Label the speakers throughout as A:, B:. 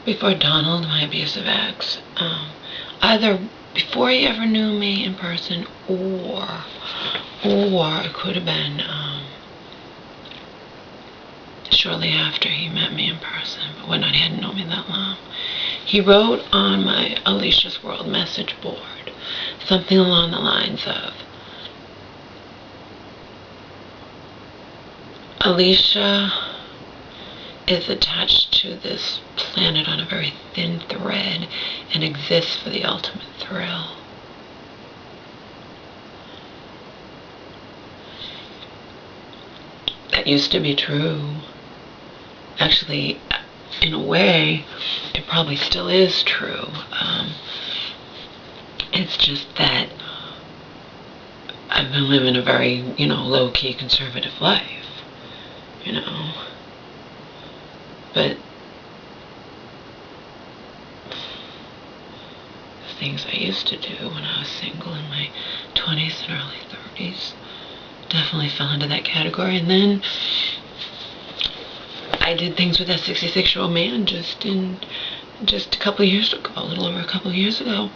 A: before Donald, my abusive ex, either before he ever knew me in person, or it could have been shortly after he met me in person, but when he hadn't known me that long. He wrote on my Alicia's World message board something along the lines of, Alicia is attached to this planet on a very thin thread and exists for the ultimate thrill. That used to be true. Actually, in a way, it probably still is true. It's just that I've been living a very, low-key conservative life, But the things I used to do when I was single in my 20s and early 30s definitely fell into that category. And then I did things with that 66-year-old man just a couple of years ago, a little over a couple of years ago.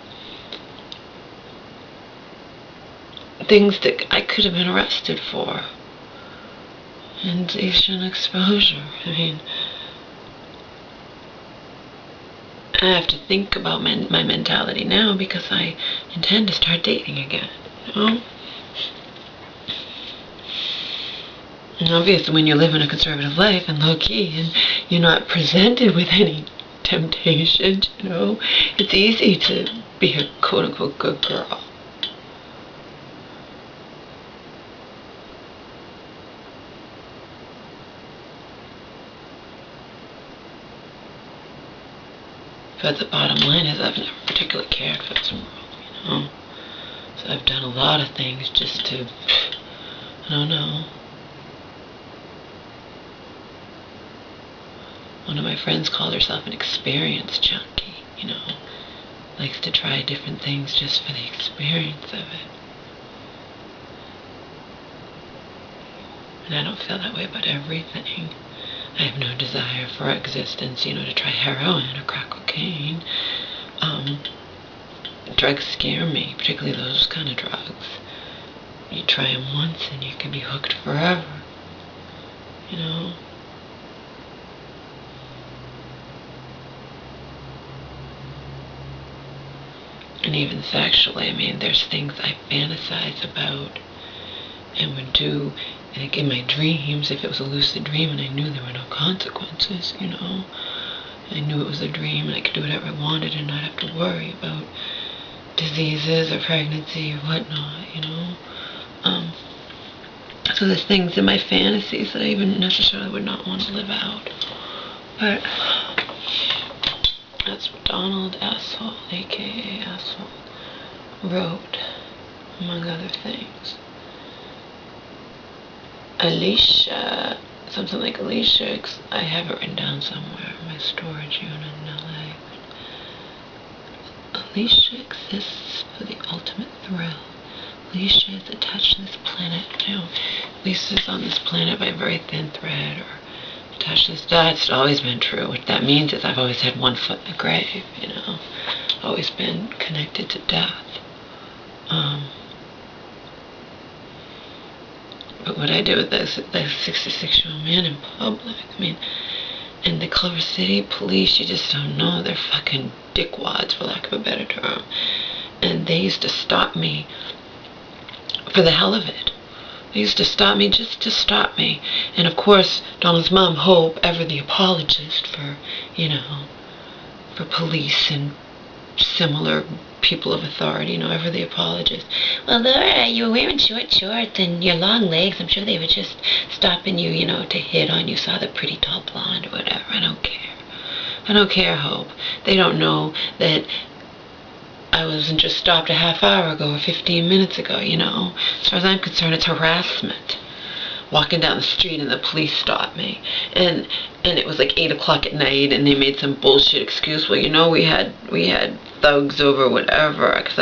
A: Things that I could have been arrested for. Indecent exposure. I mean, I have to think about my mentality now because I intend to start dating again, And obviously when you're living a conservative life and low-key and you're not presented with any temptation, it's easy to be a quote-unquote good girl. But the bottom line is I've never particularly cared for this world, So I've done a lot of things just to, I don't know. One of my friends called herself an experience junkie, Likes to try different things just for the experience of it. And I don't feel that way about everything. I have no desire for existence, to try heroin or crack cocaine. Drugs scare me, particularly those kind of drugs. You try them once and you can be hooked forever, And even sexually, there's things I fantasize about and would do, and in my dreams, if it was a lucid dream and I knew there were no consequences, I knew it was a dream and I could do whatever I wanted and not have to worry about diseases or pregnancy or whatnot, So there's things in my fantasies that I even necessarily would not want to live out. But that's what Donald Asshole, aka Asshole, wrote, among other things. Alicia, something like Alicia, I have it written down somewhere in my storage unit in LA. Alicia exists for the ultimate thrill. Alicia is attached to this planet, Alicia's on this planet by a very thin thread, or attached to this. That's always been true. What that means is I've always had one foot in the grave, Always been connected to death. But what I did with that 66-year-old man in public, and the Culver City police, you just don't know. They're fucking dickwads, for lack of a better term. And they used to stop me for the hell of it. They used to stop me just to stop me. And of course, Donald's mom, Hope, ever the apologist for, for police and similar people of authority, ever the apologist. Well, Laura, you were wearing short shorts and your long legs. I'm sure they were just stopping you, to hit on you. Saw the pretty tall blonde or whatever. I don't care. I don't care, Hope. They don't know that I wasn't just stopped a half hour ago or 15 minutes ago, As far as I'm concerned, it's harassment. Walking down the street and the police stopped me. And it was like 8 o'clock at night and they made some bullshit excuse. Well, we had thugs over whatever. Because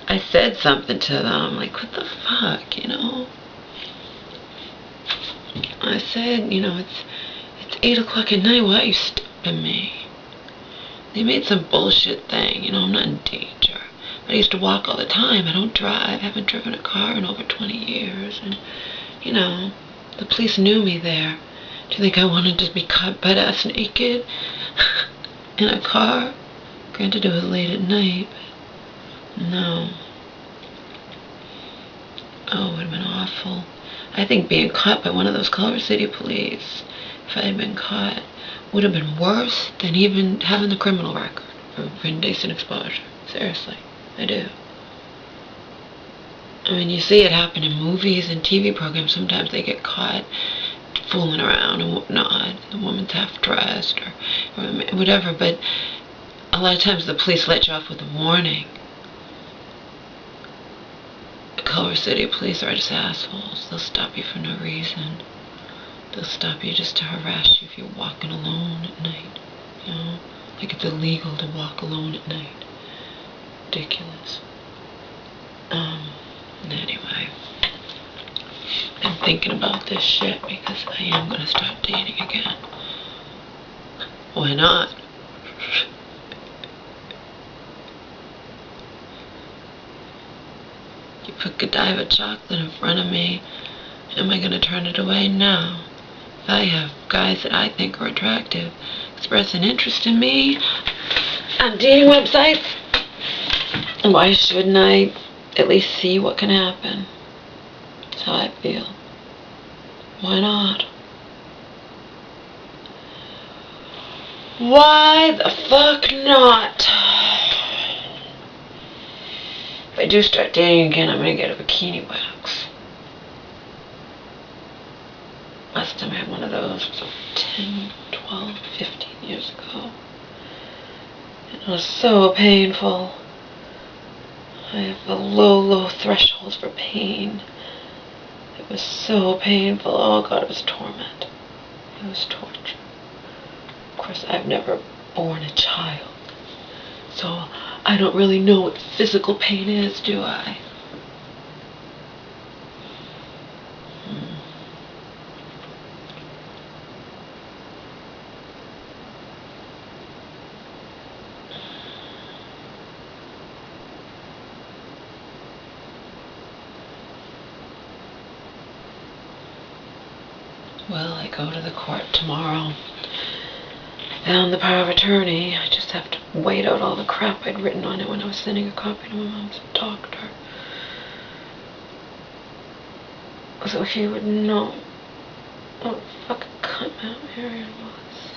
A: I said something to them. Like, what the fuck, I said, it's 8 o'clock at night. Why are you stopping me? They made some bullshit thing, you know, I'm not in danger. I used to walk all the time. I don't drive. I haven't driven a car in over 20 years. And, you know, the police knew me there. Do you think I wanted to be caught butt-ass naked in a car? Granted, it was late at night, but no. Oh, it would have been awful. I think being caught by one of those Culver City police, if I had been caught, would have been worse than even having the criminal record for indecent exposure. Seriously, I do. I mean, you see it happen in movies and TV programs. Sometimes they get caught fooling around and whatnot. The woman's half-dressed or whatever, but a lot of times the police let you off with a warning. The Culver City police are just assholes. They'll stop you for no reason. They'll stop you just to harass you if you're walking alone at night. You know, like it's illegal to walk alone at night. Ridiculous. Anyway, I'm thinking about this shit because I am gonna start dating again. Why not? You put Godiva chocolate in front of me. Am I gonna turn it away? No. If I have guys that I think are attractive express an interest in me on dating websites, why shouldn't I at least see what can happen? That's how I feel. Why not? Why the fuck not? If I do start dating again, I'm gonna get a bikini wax. Last time I had one of those was 10, 12, 15 years ago. It was so painful. I have a low threshold for pain. It was so painful. Oh God, it was torment. It was torture. Of course, I've never borne a child, so I don't really know what physical pain is, do I? Well, I go to the court tomorrow. I found the power of attorney. I just have to wait out all the crap I'd written on it when I was sending a copy to my mom's doctor. So he would know what a fucking cunt Mount Marion was.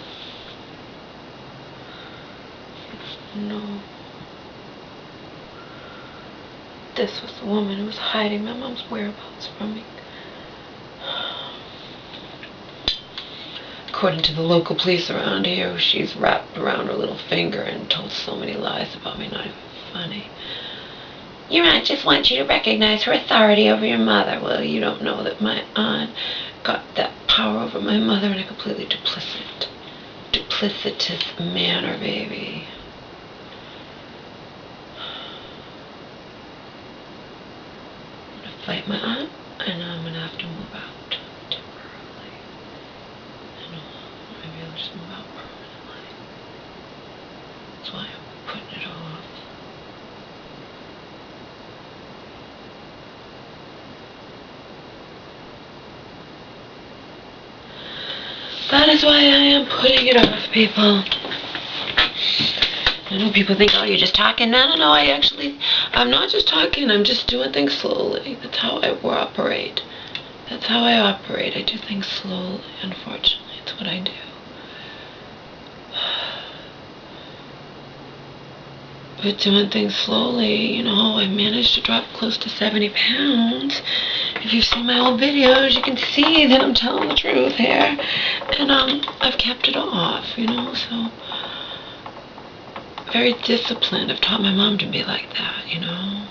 A: He would know. This was the woman who was hiding my mom's whereabouts from me. According to the local police around here, she's wrapped around her little finger and told so many lies about me, not even funny. Your aunt just wants you to recognize her authority over your mother. Well, you don't know that my aunt got that power over my mother in a completely duplicitous manner, baby. I'm gonna fight my aunt, and I'm gonna have to move out. Maybe I'll just move out permanently. That's why I'm putting it off. That is why I am putting it off, people. I know people think, oh, you're just talking. No, I'm not just talking. I'm just doing things slowly. That's how I operate. That's how I operate. I do things slowly, unfortunately. It's what I do. But doing things slowly, you know, I managed to drop close to 70 pounds. If you've seen my old videos, you can see that I'm telling the truth here. And I've kept it off, you know, so very disciplined. I've taught my mom to be like that, you know.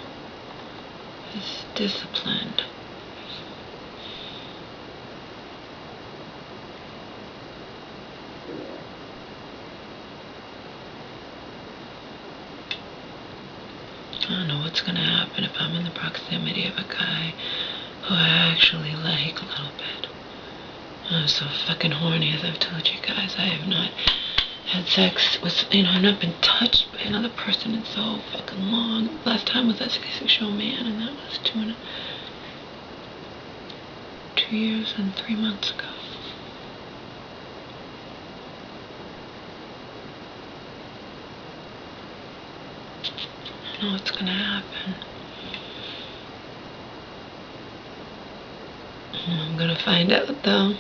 A: Just disciplined. I don't know what's going to happen if I'm in the proximity of a guy who I actually like a little bit. I'm so fucking horny, as I've told you guys. I have not had sex with, I've not been touched by another person in so fucking long. Last time was that 66-year-old man, and that was 2 years and 3 months ago. I know what's gonna happen. I'm gonna find out, though.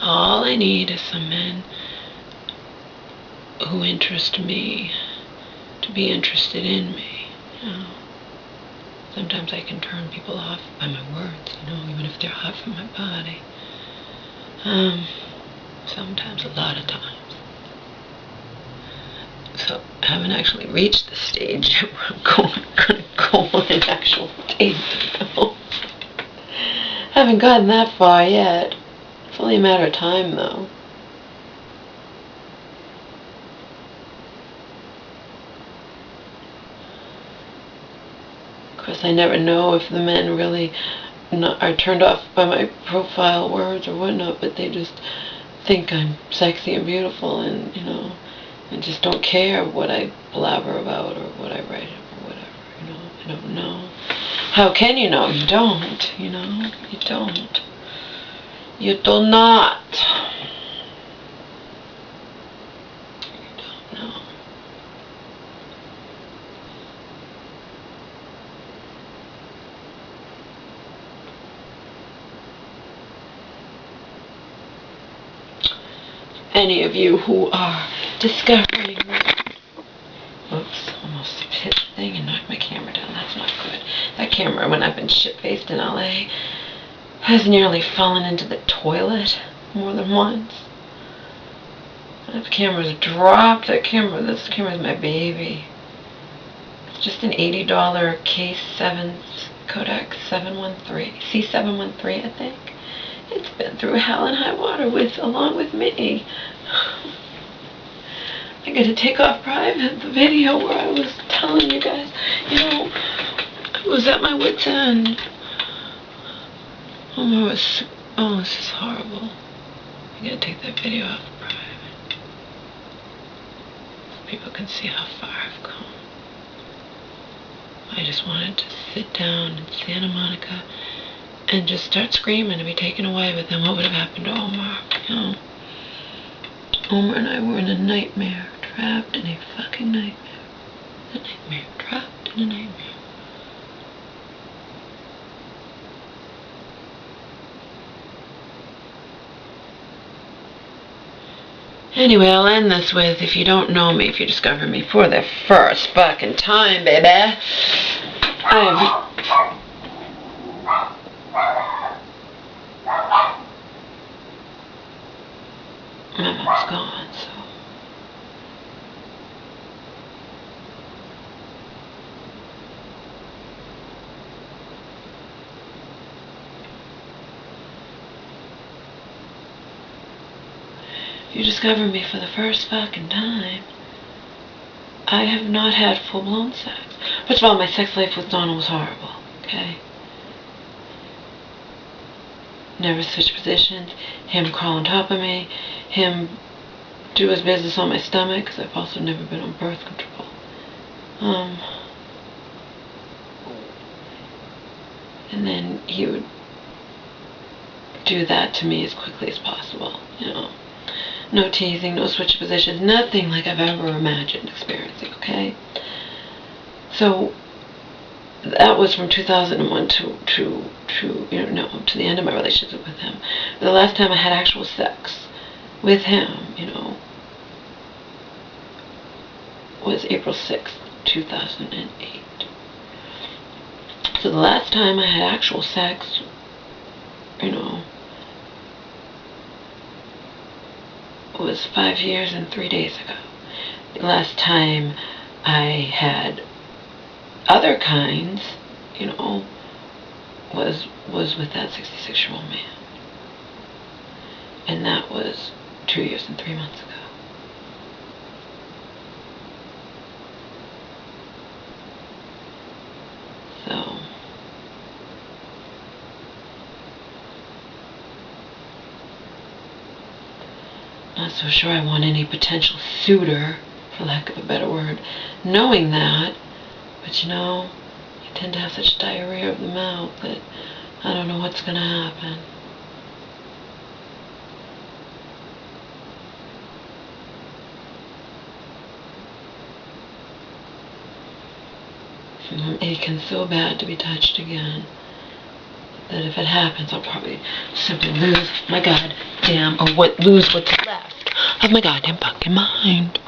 A: All I need is some men who interest me to be interested in me. Sometimes I can turn people off by my words, even if they're hot from my body. Sometimes, a lot of times. So I haven't actually reached the stage where I'm gonna go on an actual date. Haven't gotten that far yet. It's only a matter of time, though. Of course, I never know if the men really are turned off by my profile words or whatnot, but they just think I'm sexy and beautiful, and and just don't care what I blabber about or what I write or whatever. I don't know. How can you know? You don't. You don't. You do not. You don't know. Any of you who are discovering, oops, almost hit the thing and knocked my camera down. That's not good. That camera, when I've been shit-faced in LA, has nearly fallen into the toilet more than once. That camera's dropped. This camera's my baby. It's just an $80 K7 Kodak 713, C713, I think. It's been through hell and high water along with me. I gotta take off private the video where I was telling you guys, I was at my wit's end. Oh, this is horrible. I gotta take that video off private so people can see how far I've come. I just wanted to sit down in Santa Monica and just start screaming and be taken away, but then what would have happened to Omar? Omar and I were in a nightmare, trapped in a fucking nightmare. Trapped in a nightmare. Anyway, I'll end this with, if you don't know me, if you discover me for the first fucking time, baby, my mom's gone, so. If you discover me for the first fucking time, I have not had full-blown sex. First of all, my sex life with Donald was horrible, okay? Never switched positions, him crawl on top of me, him do his business on my stomach, because I've also never been on birth control. And then he would do that to me as quickly as possible, No teasing, no switch positions, nothing like I've ever imagined experiencing, okay? So that was from 2001 to the end of my relationship with him. The last time I had actual sex with him, was April 6th, 2008. So the last time I had actual sex, was 5 years and 3 days ago. The last time I had other kinds, was with that 66-year-old man. And that was 2 years and 3 months ago. So, not so sure I want any potential suitor, for lack of a better word, knowing that. But you know, you tend to have such diarrhea of the mouth that I don't know what's gonna happen. I'm aching so bad to be touched again that if it happens, I'll probably simply lose my goddamn, lose what's left of my goddamn fucking mind.